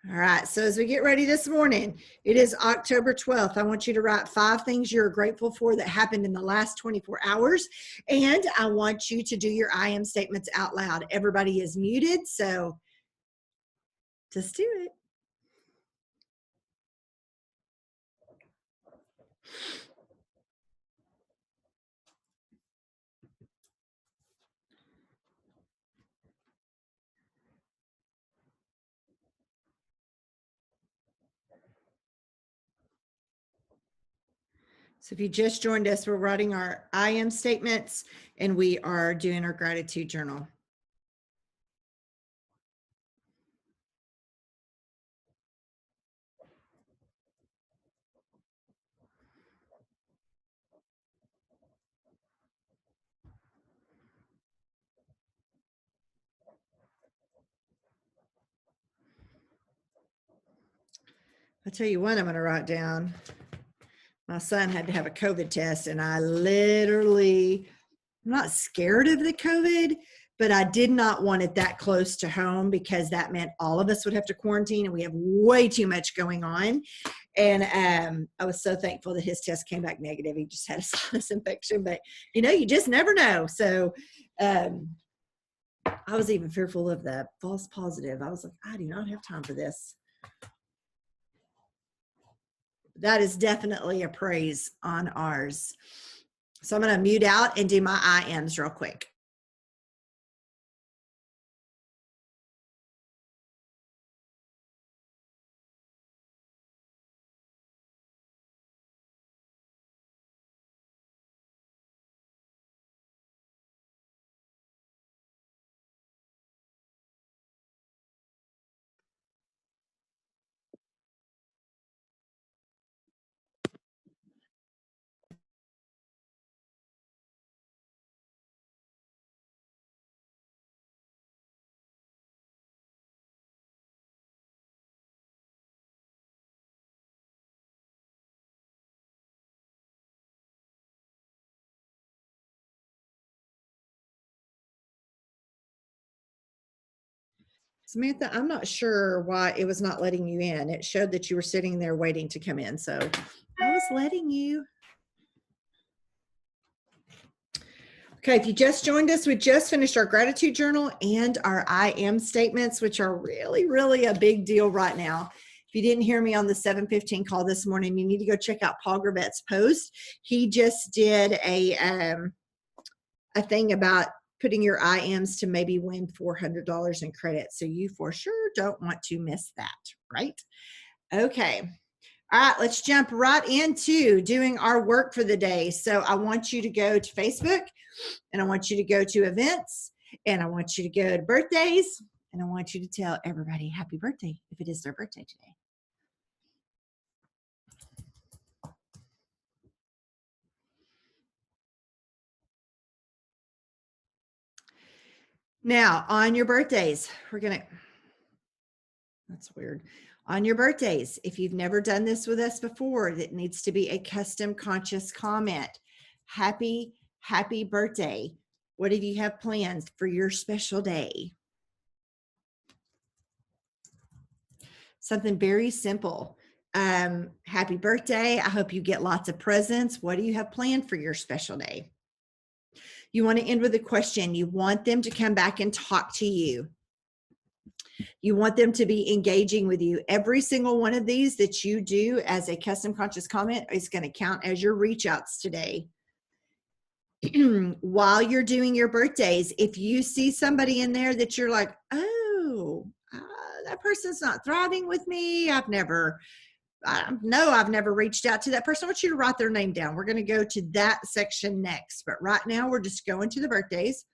All right. So as we get ready this morning, it is October 12th. I want you to write 5 things you're grateful for that happened in the last 24 hours. And I want you to do your I am statements out loud. Everybody is muted. So just do it. So if you just joined us, we're writing our I am statements and we are doing our gratitude journal. I'll tell you what I'm going to write down. My son had to have a COVID test, and I'm not scared of the COVID, but I did not want it that close to home because that meant all of us would have to quarantine and we have way too much going on. And I was so thankful that his test came back negative. He just had a sinus infection, but you just never know. So I was even fearful of the false positive. I was like, I do not have time for this. That is definitely a praise on ours. So I'm going to mute out and do my I ams real quick. Samantha, I'm not sure why it was not letting you in. It showed that you were sitting there waiting to come in. So I was letting you. Okay, if you just joined us, we just finished our gratitude journal and our I am statements, which are really, really a big deal right now. If you didn't hear me on the 7:15 call this morning, you need to go check out Paul Gravet's post. He just did a thing about putting your I ams to maybe win $400 in credit. So you for sure don't want to miss that, right? Okay. All right, let's jump right into doing our work for the day. So I want you to go to Facebook and I want you to go to events and I want you to go to birthdays and I want you to tell everybody happy birthday if it is their birthday today. Now, on your birthdays, that's weird. On your birthdays, if you've never done this with us before, it needs to be a custom conscious comment. Happy birthday. What do you have planned for your special day? Something very simple. Happy birthday. I hope you get lots of presents. What do you have planned for your special day? You want to end with a question. You want them to come back and talk to you. You want them to be engaging with you. Every single one of these that you do as a custom conscious comment is going to count as your reach outs today. While you're doing your birthdays, if you see somebody in there that you're like, oh, that person's not thriving with me. I've never reached out to that person. I want you to write their name down. We're going to go to that section next. But right now we're just going to the birthdays.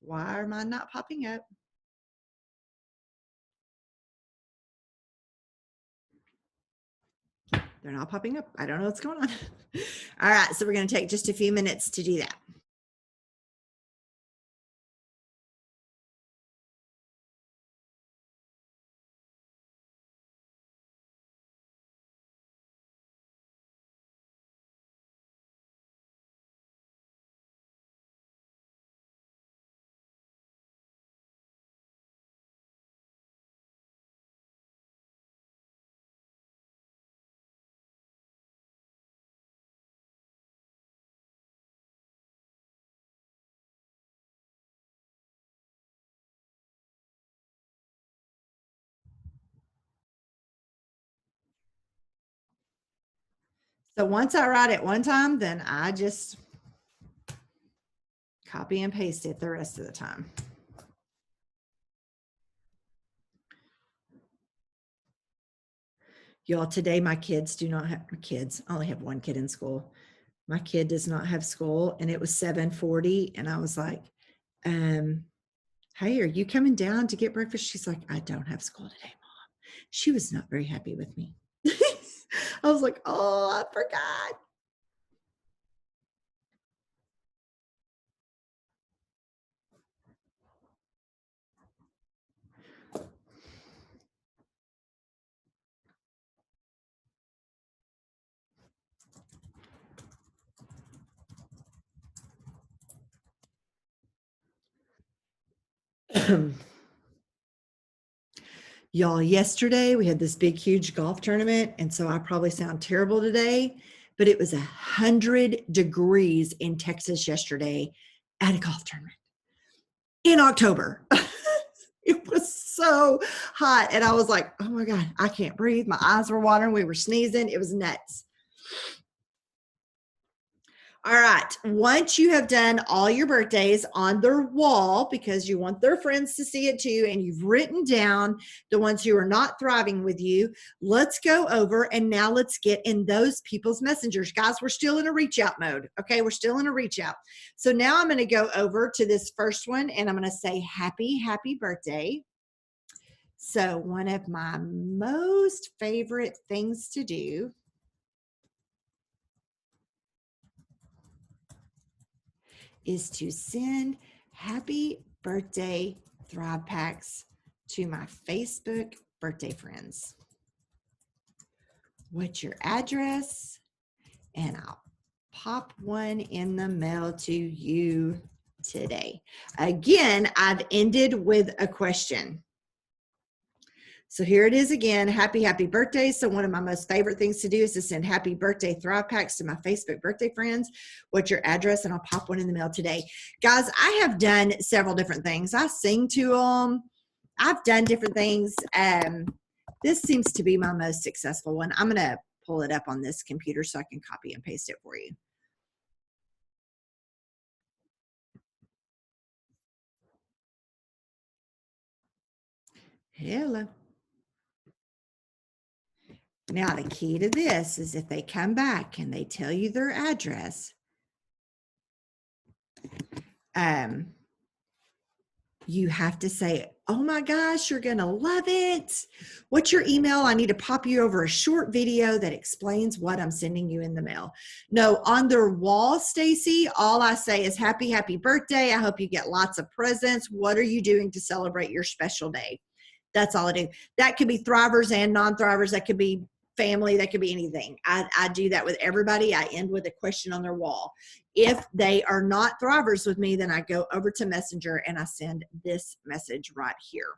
Why am I not popping up? They're not popping up. I don't know what's going on. All right. So we're going to take just a few minutes to do that. So once I write it one time, then I just copy and paste it the rest of the time. Y'all, today my kids do not have kids. I only have one kid in school. My kid does not have school, and it was 7:40, and I was like, hey, are you coming down to get breakfast? She's like, I don't have school today, Mom. She was not very happy with me. I was like, oh, I forgot. Y'all, yesterday we had this big, huge golf tournament. And so I probably sound terrible today, but it was 100 degrees in Texas yesterday at a golf tournament in October. It was so hot. And I was like, oh my God, I can't breathe. My eyes were watering. We were sneezing. It was nuts. All right. Once you have done all your birthdays on their wall, because you want their friends to see it too, and you've written down the ones who are not thriving with you, let's go over and now let's get in those people's messengers. Guys, we're still in a reach out mode. Okay. We're still in a reach out. So now I'm going to go over to this first one and I'm going to say happy birthday. So one of my most favorite things to do is to send happy birthday Thrive Packs to my Facebook birthday friends. What's your address? And I'll pop one in the mail to you today. Again, I've ended with a question. So here it is again, happy birthday. So one of my most favorite things to do is to send happy birthday Thrive Packs to my Facebook birthday friends. What's your address? And I'll pop one in the mail today. Guys, I have done several different things. I sing to them. I've done different things. This seems to be my most successful one. I'm going to pull it up on this computer so I can copy and paste it for you. Hello. Now, the key to this is if they come back and they tell you their address, you have to say, oh my gosh, you're going to love it. What's your email? I need to pop you over a short video that explains what I'm sending you in the mail. No, on their wall, Stacy, all I say is happy birthday. I hope you get lots of presents. What are you doing to celebrate your special day? That's all I do. That could be thrivers and non-thrivers. That could be family. That could be anything. I do that with everybody. I end with a question on their wall. If they are not thrivers with me, then I go over to Messenger and I send this message right here.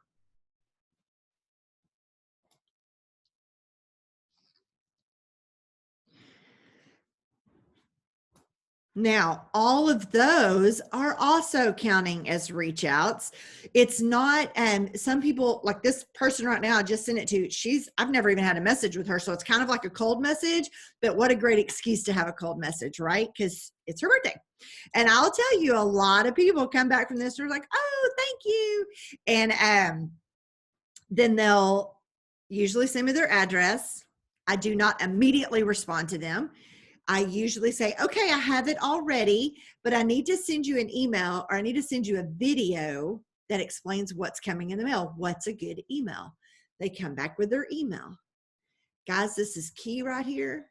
Now, all of those are also counting as reach outs. It's not, some people like this person right now, I just sent it to, I've never even had a message with her. So it's kind of like a cold message, but what a great excuse to have a cold message, right? Because it's her birthday. And I'll tell you, a lot of people come back from this, they're like, oh, thank you. And then they'll usually send me their address. I do not immediately respond to them. I usually say, okay, I have it already, but I need to send you an email or I need to send you a video that explains what's coming in the mail. What's a good email? They come back with their email. Guys, this is key right here.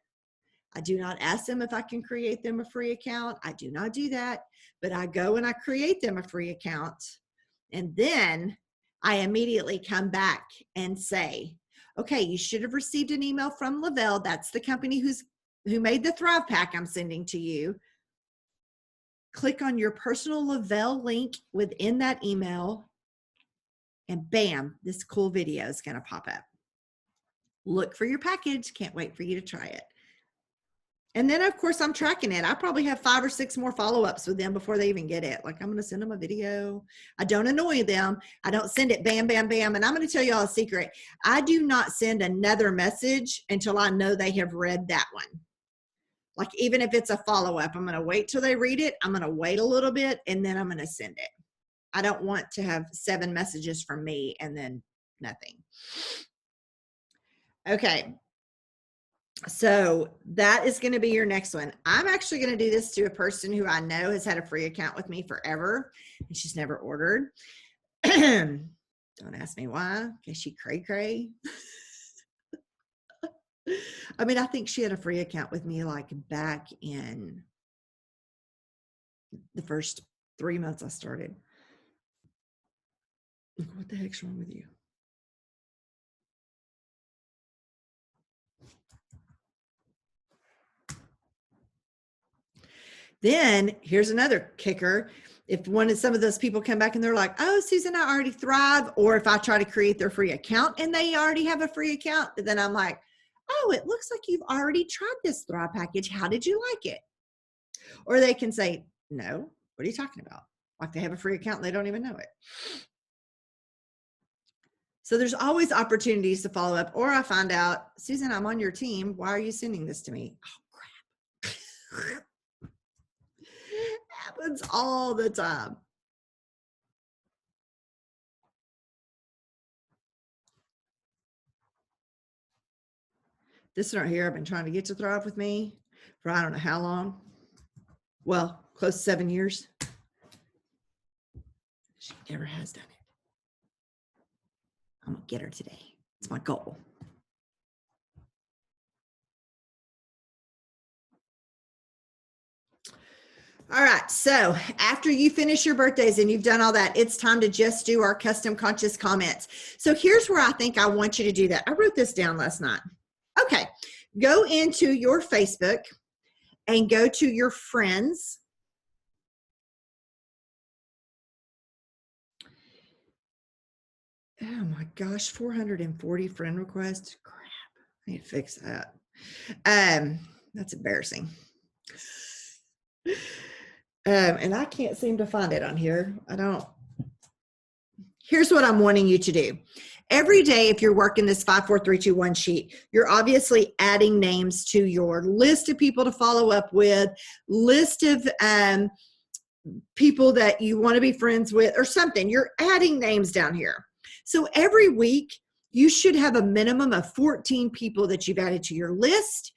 I do not ask them if I can create them a free account. I do not do that, but I go and I create them a free account. And then I immediately come back and say, okay, you should have received an email from Lavelle. That's the company who made the Thrive Pack I'm sending to you. Click on your personal Lavelle link within that email and bam, this cool video is going to pop up. Look for your package. Can't wait for you to try it. And then of course I'm tracking it. I probably have 5 or 6 more follow-ups with them before they even get it. Like I'm going to send them a video. I don't annoy them. I don't send it bam, bam, bam. And I'm going to tell you all a secret. I do not send another message until I know they have read that one. Like, even if it's a follow-up, I'm going to wait till they read it. I'm going to wait a little bit, and then I'm going to send it. I don't want to have 7 messages from me and then nothing. Okay. So that is going to be your next one. I'm actually going to do this to a person who I know has had a free account with me forever, and she's never ordered. Don't ask me why, because she cray. I mean, I think she had a free account with me like back in the first 3 months I started. What the heck's wrong with you? Then here's another kicker. If some of those people come back and they're like, oh, Susan, I already Thrive, or if I try to create their free account and they already have a free account, then I'm like, oh, it looks like you've already tried this Thrive package. How did you like it? Or they can say, no, what are you talking about? Like they have a free account and they don't even know it. So there's always opportunities to follow up, or I find out, Susan, I'm on your team. Why are you sending this to me? Oh, crap. Happens all the time. This one right here, I've been trying to get to Thrive with me for I don't know how long. Well, close to 7 years. She never has done it. I'm gonna get her today. It's my goal. All right, so after you finish your birthdays and you've done all that, it's time to just do our custom conscious comments. So here's where I think I want you to do that. I wrote this down last night. Okay, go into your Facebook and go to your friends. Oh my gosh, 440 friend requests. Crap, I need to fix that. That's embarrassing. And I can't seem to find it on here. Here's what I'm wanting you to do. Every day, if you're working this 5, 4, 3, 2, 1 sheet, you're obviously adding names to your list of people to follow up with, list of people that you want to be friends with or something. You're adding names down here. So every week, you should have a minimum of 14 people that you've added to your list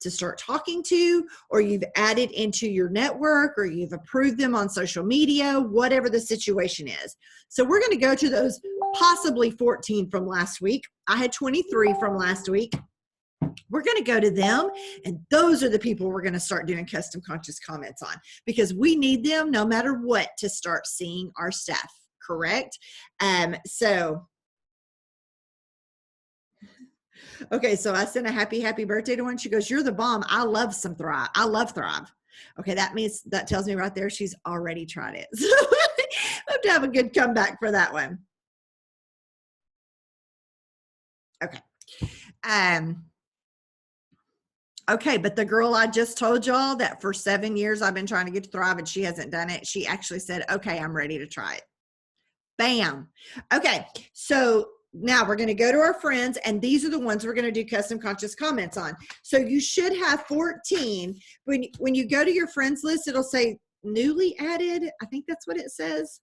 to start talking to, or you've added into your network, or you've approved them on social media, whatever the situation is. So we're going to go to those possibly 14 from last week. I had 23 from last week. We're going to go to them, and those are the people we're going to start doing custom conscious comments on, because we need them no matter what to start seeing our stuff, correct? Okay, so I sent a happy birthday to one. She goes, you're the bomb. I love some Thrive. I love Thrive. Okay, that tells me right there she's already tried it. So I have to have a good comeback for that one. Okay. Okay, but the girl I just told y'all that for 7 years I've been trying to get to Thrive and she hasn't done it, she actually said, okay, I'm ready to try it. Bam. Okay, so now we're going to go to our friends, and these are the ones we're going to do custom conscious comments on. So you should have 14. When you go to your friends list, it'll say newly added. I think that's what it says.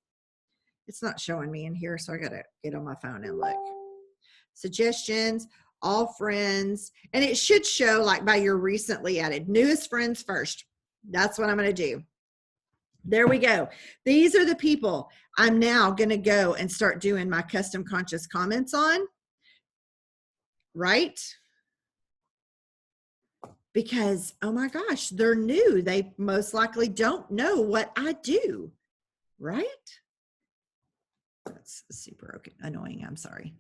It's not showing me in here, so I got to get on my phone and look. Suggestions, all friends, and it should show like by your recently added. Newest friends first. That's what I'm going to do. There we go. These are the people I'm now going to go and start doing my custom conscious comments on, right? Because, oh my gosh, they're new. They most likely don't know what I do, right? That's super annoying. I'm sorry.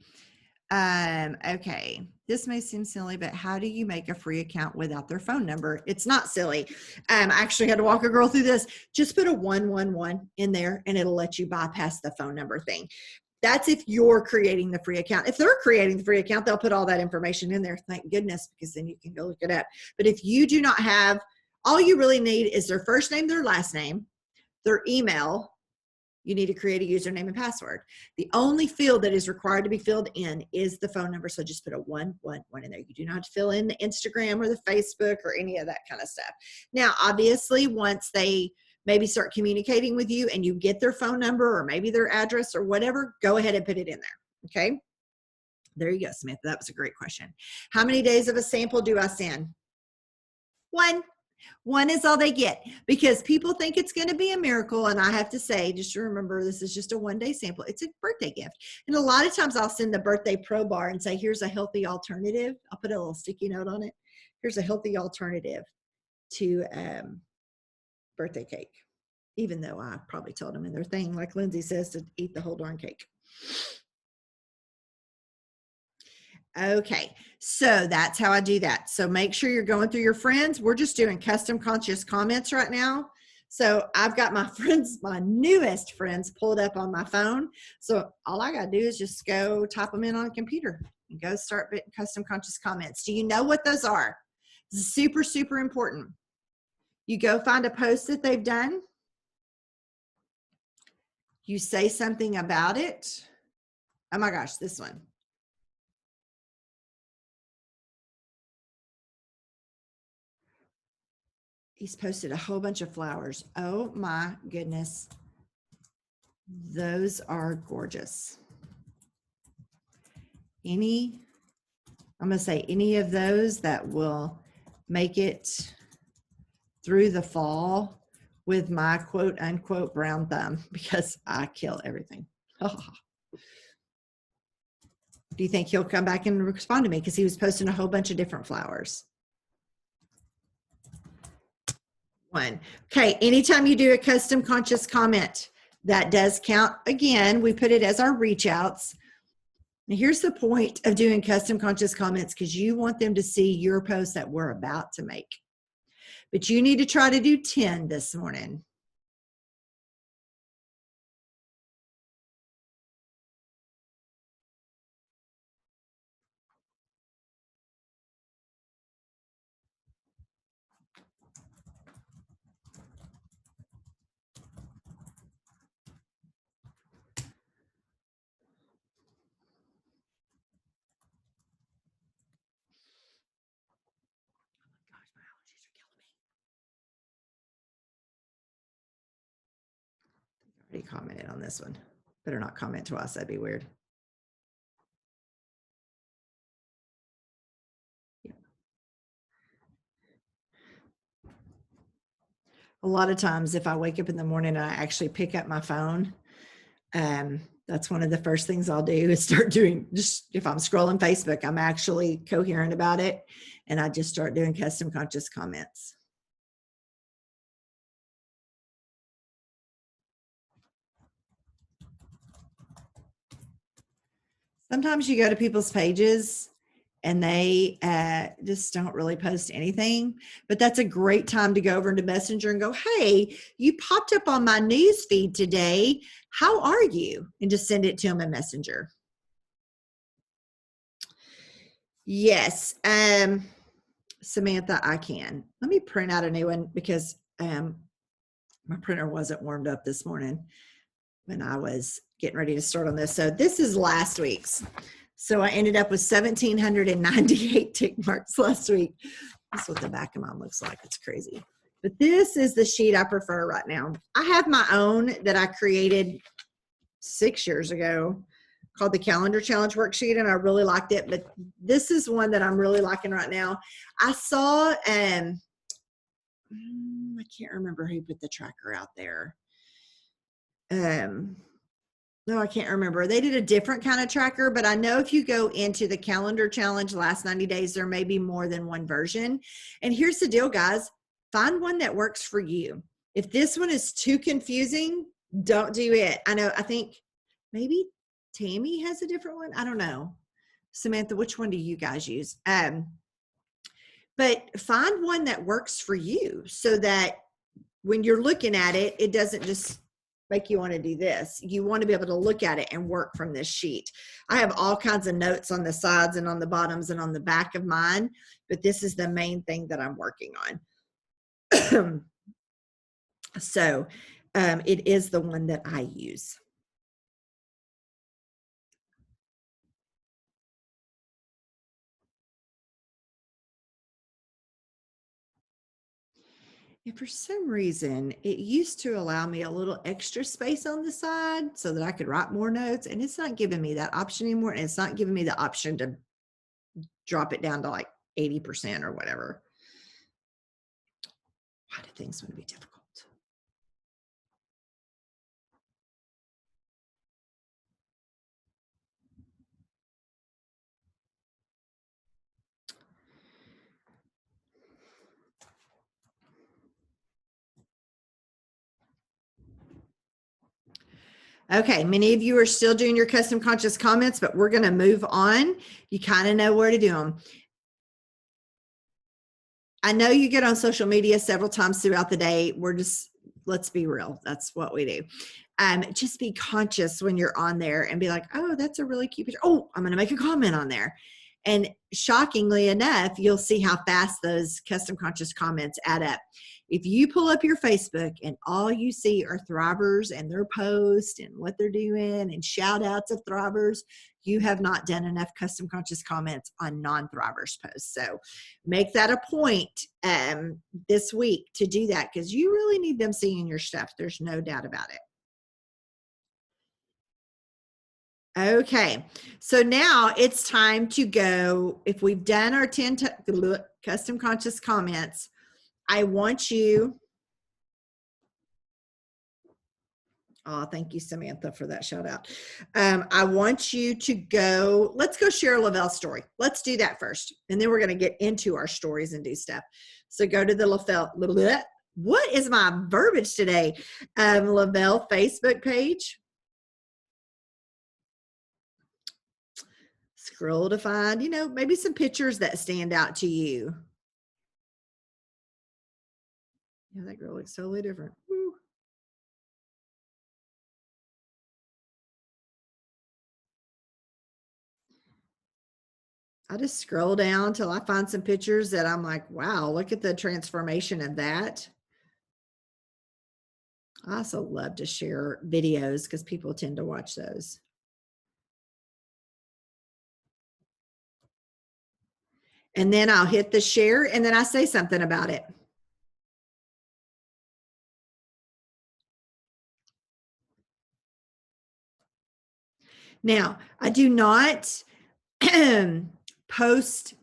Okay, this may seem silly, but how do you make a free account without their phone number? It's not silly. I actually had to walk a girl through this. Just put a 111 in there and it'll let you bypass the phone number thing. That's if you're creating the free account. If they're creating the free account, they'll put all that information in there. Thank goodness, because then you can go look it up. But if you do not have, all you really need is their first name, their last name, their email, you need to create a username and password. The only field that is required to be filled in is the phone number. So just put a 111 in there. You do not fill in the Instagram or the Facebook or any of that kind of stuff. Now, obviously, once they maybe start communicating with you and you get their phone number or maybe their address or whatever, go ahead and put it in there. Okay. There you go, Samantha. That was a great question. How many days of a sample do I send? One. One is all they get, because people think it's going to be a miracle. And I have to say, just remember, this is just a one-day sample. It's a birthday gift. And a lot of times I'll send the birthday pro bar and say, here's a healthy alternative. I'll put a little sticky note on it. Here's a healthy alternative to birthday cake, even though I probably told them in their thing, like Lindsay says, to eat the whole darn cake. Okay, so that's how I do that. So make sure you're going through your friends. We're just doing custom conscious comments right now. So I've got my friends, my newest friends, pulled up on my phone. So all I got to do is just go type them in on a computer and go start custom conscious comments. Do you know what those are? This is super, super important. You go find a post that they've done. You say something about it. Oh my gosh, this one. He's posted a whole bunch of flowers. Oh my goodness. Those are gorgeous. I'm going to say any of those that will make it through the fall with my quote unquote brown thumb, because I kill everything. Oh. Do you think he'll come back and respond to me? Because he was posting a whole bunch of different flowers. One. Okay, anytime you do a custom conscious comment, that does count. Again, we put it as our reach outs. Now, here's the point of doing custom conscious comments, because you want them to see your post that we're about to make. But you need to try to do 10 this morning. Already commented on this one. Better not comment twice. That'd be weird. Yeah. A lot of times if I wake up in the morning and I actually pick up my phone, that's one of the first things I'll do is start doing, just if I'm scrolling Facebook, I'm actually coherent about it. And I just start doing custom conscious comments. Sometimes you go to people's pages and they just don't really post anything, but that's a great time to go over into Messenger and go, hey, you popped up on my news feed today. How are you? And just send it to them in Messenger. Yes. Samantha, I can. Let me print out a new one, because my printer wasn't warmed up this morning when I was getting ready to start on this. So this is last week's. So I ended up with 1,798 tick marks last week. That's what the back of mine looks like. It's crazy. But this is the sheet I prefer right now. I have my own that I created 6 years ago called the Calendar Challenge Worksheet, and I really liked it. But this is one that I'm really liking right now. I saw, I can't remember who put the tracker out there. No, I can't remember. They did a different kind of tracker, but I know if you go into the Calendar Challenge last 90 days, there may be more than one version. And here's the deal, guys. Find one that works for you. If this one is too confusing, don't do it. I think maybe Tammy has a different one. I don't know. Samantha, which one do you guys use? But find one that works for you, so that when you're looking at it, it doesn't just make you want to do this. You want to be able to look at it and work from this sheet. I have all kinds of notes on the sides and on the bottoms and on the back of mine, but this is the main thing that I'm working on. So it is the one that I use. And for some reason, it used to allow me a little extra space on the side so that I could write more notes. And it's not giving me that option anymore. And it's not giving me the option to drop it down to like 80% or whatever. Why do things want to be difficult? Okay, many of you are still doing your custom conscious comments, but we're going to move on. You kind of know where to do them. I know you get on social media several times throughout the day. Let's be real. That's what we do. Just be conscious when you're on there and be like, oh, that's a really cute picture. Oh, I'm going to make a comment on there. And shockingly enough, you'll see how fast those custom conscious comments add up. If you pull up your Facebook and all you see are Thrivers and their posts and what they're doing and shout outs of Thrivers, you have not done enough custom conscious comments on non-Thrivers posts. So make that a point this week to do that, because you really need them seeing your stuff. There's no doubt about it. Okay, so now it's time to go. If we've done our 10 custom conscious comments, I want you, oh, thank you, Samantha, for that shout out. I want you to go, let's go share a Lavelle story. Let's do that first. And then we're going to get into our stories and do stuff. So go to the Lavelle, what is my verbiage today? Lavelle Facebook page. Scroll to find, maybe some pictures that stand out to you. Yeah, that girl looks totally different. Woo. I just scroll down till I find some pictures that I'm like, wow, look at the transformation of that. I also love to share videos because people tend to watch those. And then I'll hit the share and then I say something about it. Now, I do not post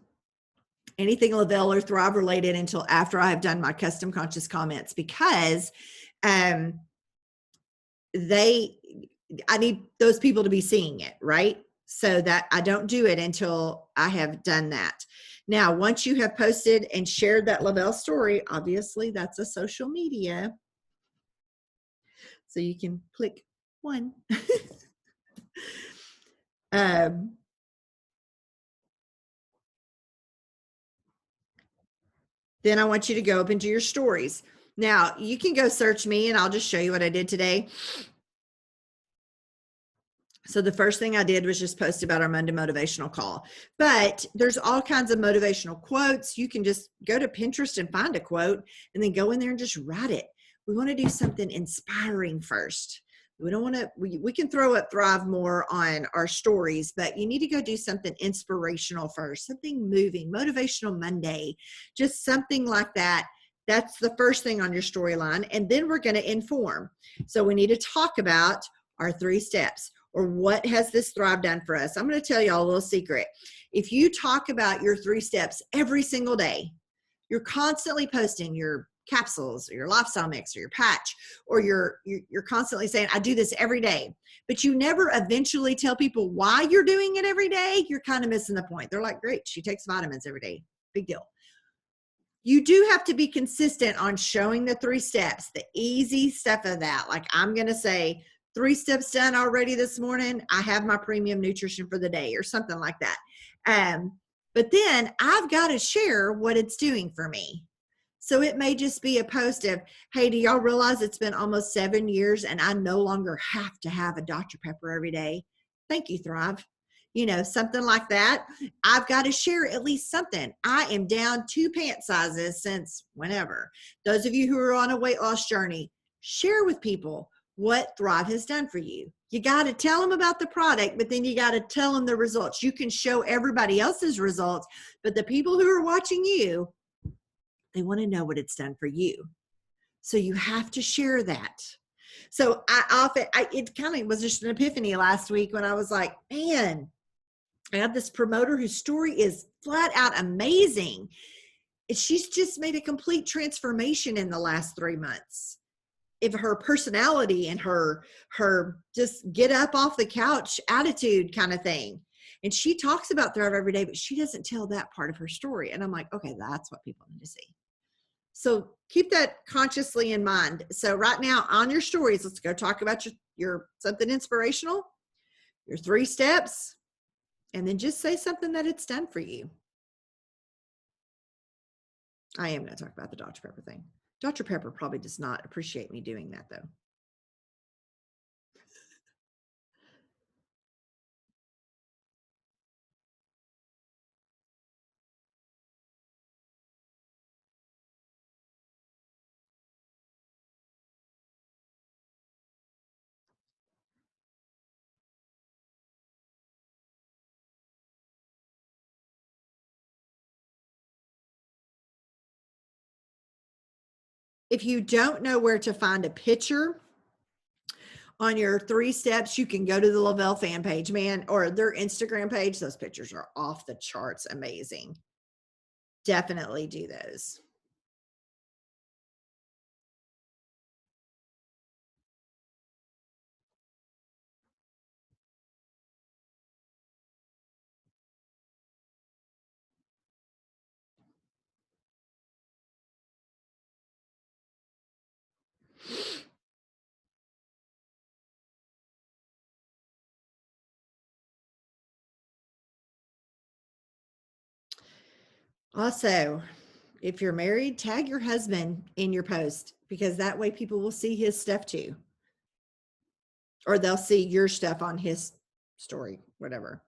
anything Lavelle or Thrive related until after I have done my custom conscious comments, because I need those people to be seeing it, right? So that I don't do it until I have done that. Now, once you have posted and shared that Lavelle story, obviously that's a social media. So you can click one. Then I want you to go up into your stories. Now you can go search me and I'll just show you what I did today. So the first thing I did was just post about our Monday motivational call, but there's all kinds of motivational quotes. You can just go to Pinterest and find a quote and then go in there and just write it. We want to do something inspiring first. We don't want to, we can throw up Thrive more on our stories, but you need to go do something inspirational first, something moving, motivational Monday, just something like that. That's the first thing on your storyline. And then we're going to inform. So we need to talk about our 3 steps, or what has this Thrive done for us. I'm going to tell y'all a little secret. If you talk about your 3 steps every single day, you're constantly posting your capsules or your lifestyle mix or your patch, or you're constantly saying, I do this every day, but you never eventually tell people why you're doing it every day, you're kind of missing the point. They're like, great, she takes vitamins every day. Big deal. You do have to be consistent on showing the 3 steps, the easy stuff of that. Like I'm going to say, 3 steps done already this morning. I have my premium nutrition for the day, or something like that. But then I've got to share what it's doing for me. So it may just be a post of, hey, do y'all realize it's been almost 7 years and I no longer have to have a Dr. Pepper every day? Thank you, Thrive. Something like that. I've got to share at least something. I am down 2 pant sizes since whenever. Those of you who are on a weight loss journey, Share with people what Thrive has done for you. You got to tell them about the product, but then you got to tell them the results. You can show everybody else's results, but the people who are watching you, they want to know what it's done for you. So you have to share that. So it kind of was just an epiphany last week when I was like, man, I have this promoter whose story is flat out amazing. She's just made a complete transformation in the last 3 months. If her personality and her just get up off the couch attitude kind of thing. And she talks about Thrive every day, but she doesn't tell that part of her story. And I'm like, okay, that's what people need to see. So keep that consciously in mind. So right now on your stories, let's go talk about your something inspirational, your 3 steps, and then just say something that it's done for you. I am going to talk about the Dr. Pepper thing. Dr. Pepper probably does not appreciate me doing that though. If you don't know where to find a picture on your 3 steps, you can go to the Lavelle fan page, man, or their Instagram page. Those pictures are off the charts amazing. Definitely do those. Also, if you're married, tag your husband in your post because that way people will see his stuff too. Or they'll see your stuff on his story, whatever.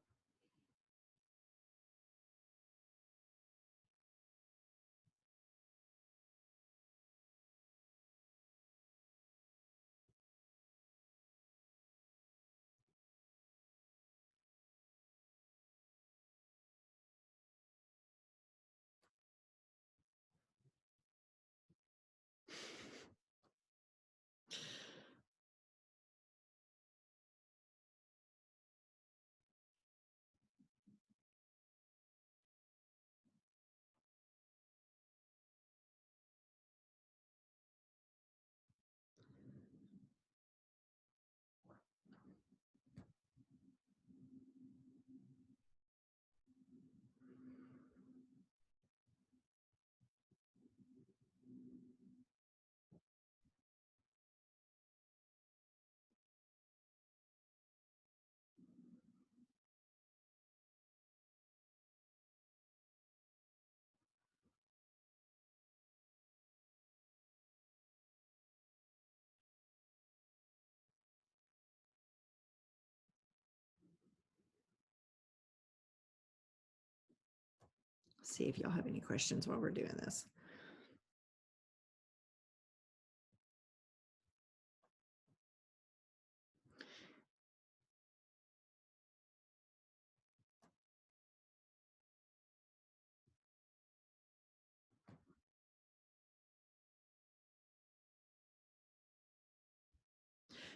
See if y'all have any questions while we're doing this.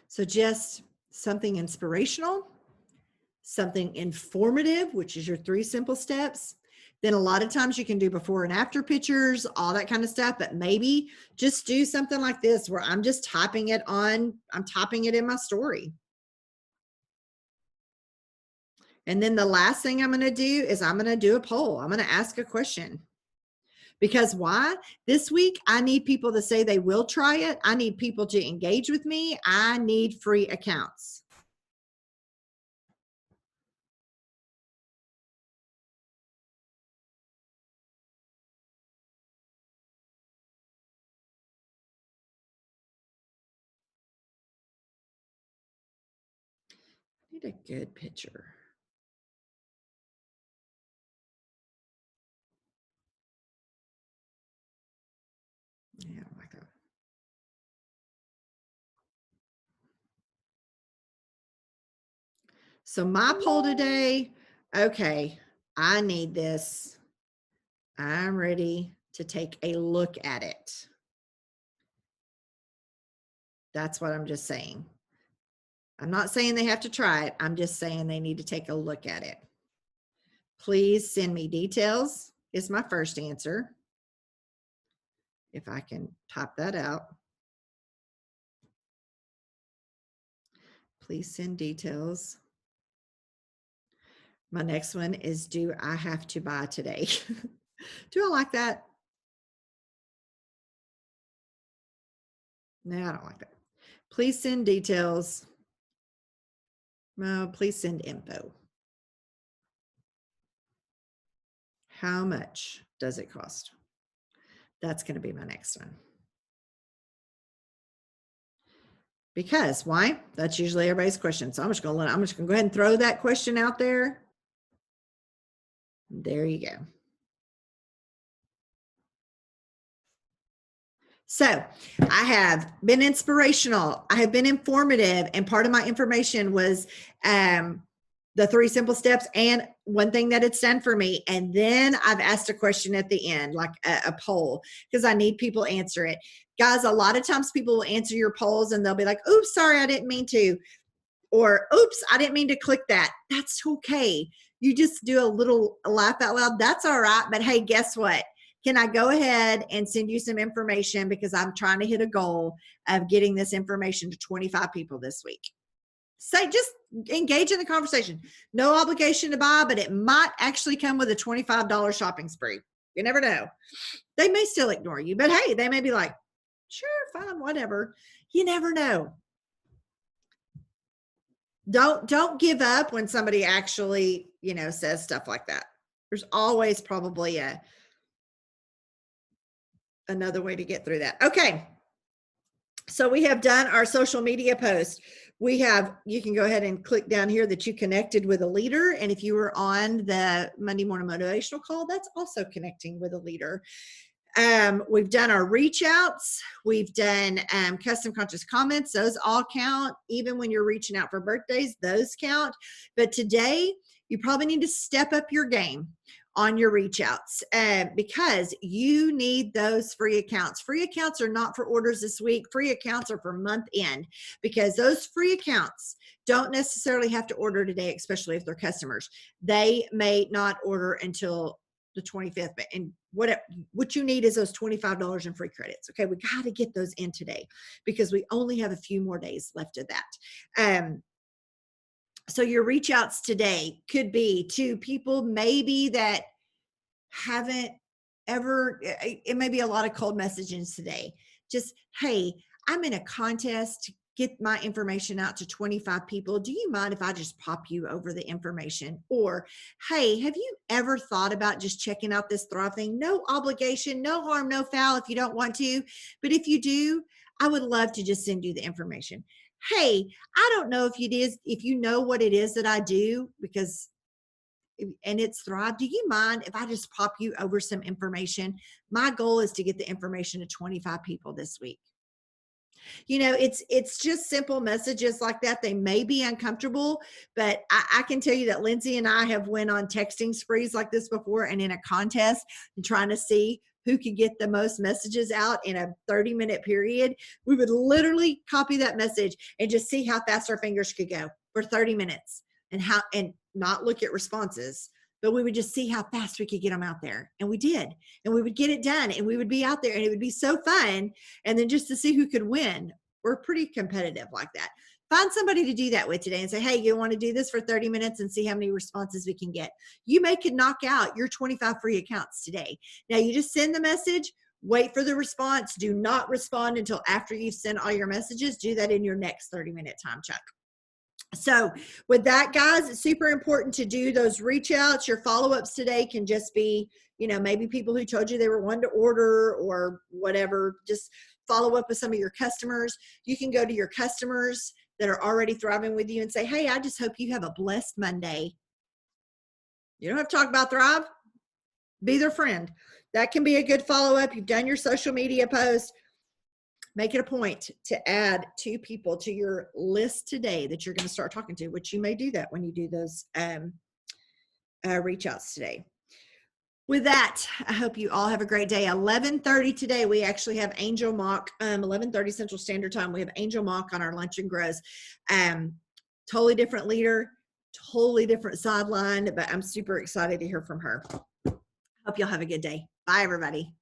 So just something inspirational, something informative, which is your 3 simple steps. Then a lot of times you can do before and after pictures, all that kind of stuff, but maybe just do something like this where I'm just typing it in my story. And then the last thing I'm going to do is I'm going to do a poll. I'm going to ask a question. Because why? This week, I need people to say they will try it. I need people to engage with me. I need free accounts. I need a good picture. Yeah, I like that. So my poll today, okay, I need this. I'm ready to take a look at it. That's what I'm just saying. I'm not saying they have to try it. I'm just saying they need to take a look at it. Please send me details is my first answer. If I can type that out. Please send details. My next one is, do I have to buy today? Do I like that? No, I don't like that. Please send details. No, please send info. How much does it cost? That's going to be my next one. Because why? That's usually everybody's question. So I'm just going to go ahead and throw that question out there. There you go. So I have been inspirational. I have been informative. And part of my information was the 3 simple steps and one thing that it's done for me. And then I've asked a question at the end, like a poll, because I need people to answer it. Guys, a lot of times people will answer your polls and they'll be like, oops, sorry, I didn't mean to. Or, oops, I didn't mean to click that. That's okay. You just do a little laugh out loud. That's all right. But hey, guess what? Can I go ahead and send you some information because I'm trying to hit a goal of getting this information to 25 people this week? Say, just engage in the conversation. No obligation to buy, but it might actually come with a $25 shopping spree. You never know. They may still ignore you, but hey, they may be like, sure, fine, whatever. You never know. Don't give up when somebody actually, says stuff like that. There's always probably another way to get through that. Okay. So we have done our social media post. You can go ahead and click down here that you connected with a leader. And if you were on the Monday morning motivational call, that's also connecting with a leader. We've done our reach outs. We've done custom conscious comments. Those all count. Even when you're reaching out for birthdays, those count. But today you probably need to step up your game on your reach outs because you need those free accounts. Free accounts are not for orders this week. Free accounts are for month end, because those free accounts don't necessarily have to order today, especially if they're customers. They may not order until the 25th, and what you need is those $25 in free credits. Okay, we got to get those in today because we only have a few more days left of that. So your reach outs today could be to people maybe that haven't ever, it may be a lot of cold messages today. Just, hey, I'm in a contest to get my information out to 25 people. Do you mind if I just pop you over the information? Or, hey, have you ever thought about just checking out this Thrive thing? No obligation, no harm, no foul if you don't want to. But if you do, I would love to just send you the information. Hey, I don't know if you know what it is that I do, and it's Thrive. Do you mind if I just pop you over some information? My goal is to get the information to 25 people this week. It's just simple messages like that. They may be uncomfortable, but I can tell you that Lindsay and I have went on texting sprees like this before, and in a contest and trying to see who could get the most messages out in a 30-minute period. We would literally copy that message and just see how fast our fingers could go for 30 minutes and not look at responses, but we would just see how fast we could get them out there. And we did, and we would get it done, and we would be out there, and it would be so fun. And then just to see who could win. We're pretty competitive like that. Find somebody to do that with today and say, hey, you want to do this for 30 minutes and see how many responses we can get. You could knock out your 25 free accounts today. Now you just send the message, wait for the response. Do not respond until after you've sent all your messages. Do that in your next 30-minute time check. So with that, guys, it's super important to do those reach outs. Your follow-ups today can just be, maybe people who told you they were one to order or whatever. Just follow up with some of your customers. You can go to your customers that are already thriving with you and say, hey, I just hope you have a blessed Monday. You don't have to talk about Thrive. Be their friend. That can be a good follow-up. You've done your social media post. Make it a point to add 2 people to your list today that you're going to start talking to, which you may do that when you do those reach outs today. With that, I hope you all have a great day. 11:30 today, we actually have Angel Mock, 11:30 Central Standard Time. We have Angel Mock on our Lunch and Grows. Totally different leader, totally different sideline, but I'm super excited to hear from her. Hope you'll have a good day. Bye, everybody.